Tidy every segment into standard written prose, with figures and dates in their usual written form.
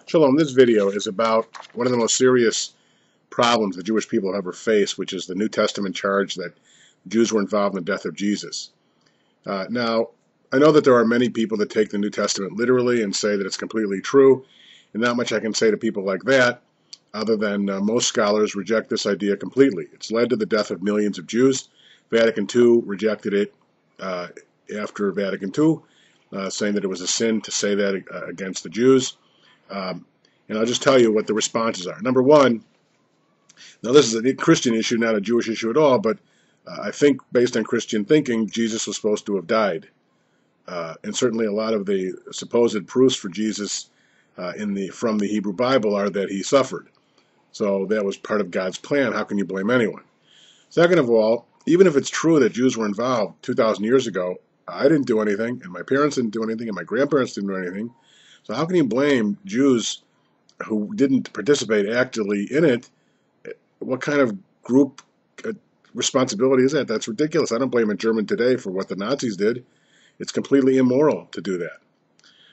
Shalom, this video is about one of the most serious problems the Jewish people have ever faced, which is the New Testament charge that Jews were involved in the death of Jesus. Now, I know that there are many people that take the New Testament literally and say that it's completely true, and not much I can say to people like that, other than most scholars reject this idea completely. It's led to the death of millions of Jews. Vatican II rejected it after Vatican II, saying that it was a sin to say that against the Jews. And I'll just tell you what the responses are. Number one, now this is a Christian issue, not a Jewish issue at all, but I think based on Christian thinking, Jesus was supposed to have died. And certainly a lot of the supposed proofs for Jesus from the Hebrew Bible are that he suffered. So that was part of God's plan. How can you blame anyone? Second of all, even if it's true that Jews were involved 2,000 years ago, I didn't do anything, and my parents didn't do anything, and my grandparents didn't do anything. So how can you blame Jews who didn't participate actively in it? What kind of group responsibility is that? That's ridiculous. I don't blame a German today for what the Nazis did. It's completely immoral to do that.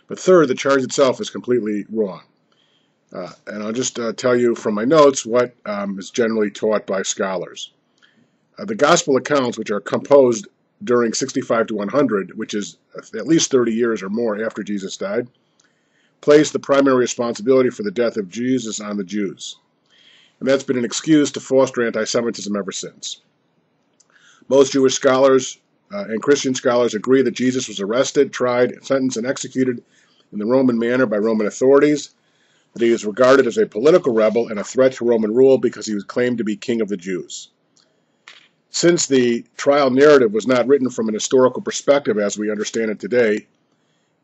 But third, the charge itself is completely wrong. And I'll just tell you from my notes what is generally taught by scholars. The gospel accounts, which are composed during 65 to 100, which is at least 30 years or more after Jesus died, place the primary responsibility for the death of Jesus on the Jews. And that's been an excuse to foster anti-Semitism ever since. Most Jewish scholars and Christian scholars agree that Jesus was arrested, tried, sentenced, and executed in the Roman manner by Roman authorities, that he was regarded as a political rebel and a threat to Roman rule because he was claimed to be king of the Jews. Since the trial narrative was not written from an historical perspective as we understand it today,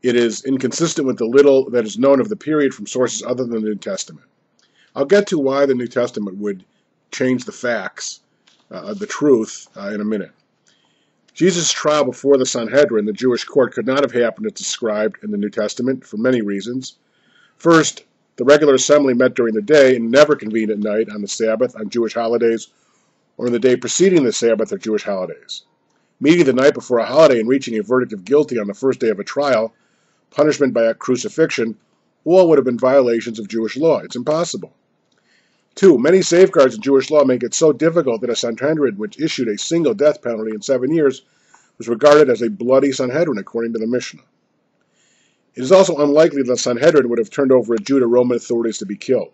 it is inconsistent with the little that is known of the period from sources other than the New Testament. I'll get to why the New Testament would change the facts, the truth, in a minute. Jesus' trial before the Sanhedrin, the Jewish court, could not have happened as described in the New Testament for many reasons. First, the regular assembly met during the day and never convened at night on the Sabbath, on Jewish holidays, or in the day preceding the Sabbath or Jewish holidays. Meeting the night before a holiday and reaching a verdict of guilty on the first day of a trial, punishment by a crucifixion, all would have been violations of Jewish law. It's impossible. Two, many safeguards in Jewish law make it so difficult that a Sanhedrin, which issued a single death penalty in 7 years, was regarded as a bloody Sanhedrin, according to the Mishnah. It is also unlikely that the Sanhedrin would have turned over a Jew to Roman authorities to be killed.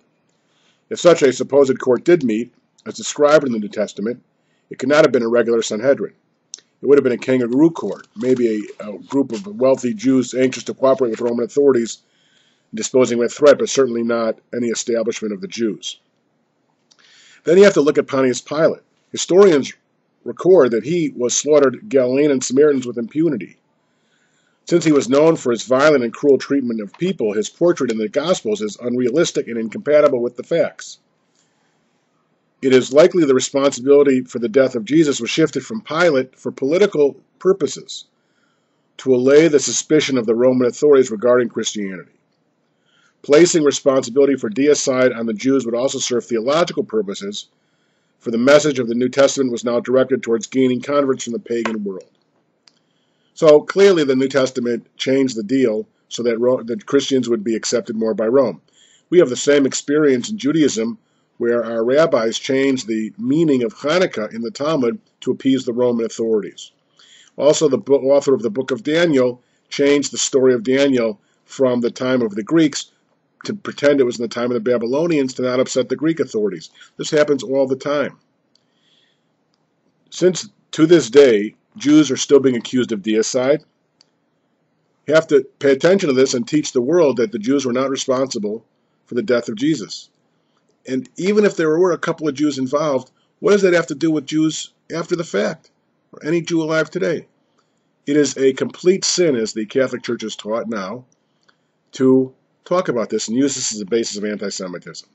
If such a supposed court did meet, as described in the New Testament, it could not have been a regular Sanhedrin. It would have been a kangaroo court, maybe a group of wealthy Jews anxious to cooperate with Roman authorities in disposing of a threat, but certainly not any establishment of the Jews. Then you have to look at Pontius Pilate. Historians record that he was slaughtered Galilean and Samaritans with impunity. Since he was known for his violent and cruel treatment of people, his portrait in the Gospels is unrealistic and incompatible with the facts. It is likely the responsibility for the death of Jesus was shifted from Pilate for political purposes, to allay the suspicion of the Roman authorities regarding Christianity. Placing responsibility for deicide on the Jews would also serve theological purposes, for the message of the New Testament was now directed towards gaining converts from the pagan world. So clearly the New Testament changed the deal so that Christians would be accepted more by Rome. We have the same experience in Judaism, where our rabbis changed the meaning of Hanukkah in the Talmud to appease the Roman authorities. Also, the author of the book of Daniel changed the story of Daniel from the time of the Greeks to pretend it was in the time of the Babylonians to not upset the Greek authorities. This happens all the time. Since, to this day, Jews are still being accused of deicide, you have to pay attention to this and teach the world that the Jews were not responsible for the death of Jesus. And even if there were a couple of Jews involved, what does that have to do with Jews after the fact, or any Jew alive today? It is a complete sin, as the Catholic Church is taught now, to talk about this and use this as a basis of anti-Semitism.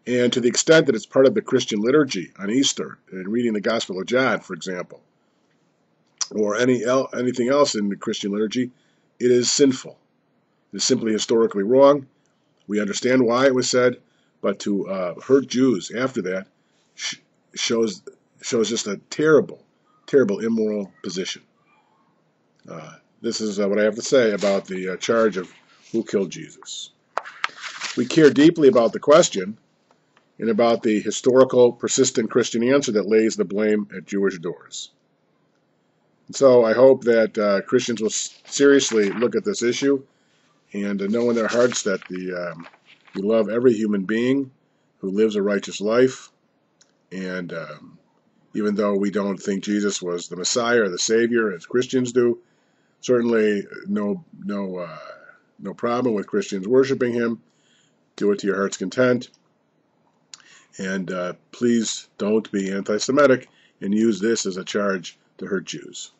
And to the extent that it's part of the Christian liturgy on Easter, and reading the Gospel of John, for example, or anything else in the Christian liturgy, it is sinful. It is simply historically wrong. We understand why it was said, but to hurt Jews after that shows just a terrible, terrible immoral position. This is what I have to say about the charge of who killed Jesus. we care deeply about the question and about the historical, persistent Christian answer that lays the blame at Jewish doors. And so I hope that Christians will seriously look at this issue and know in their hearts that we love every human being who lives a righteous life. And even though we don't think Jesus was the Messiah or the Savior, as Christians do, certainly no problem with Christians worshiping him. Do it to your heart's content. And please don't be anti-Semitic and use this as a charge to hurt Jews.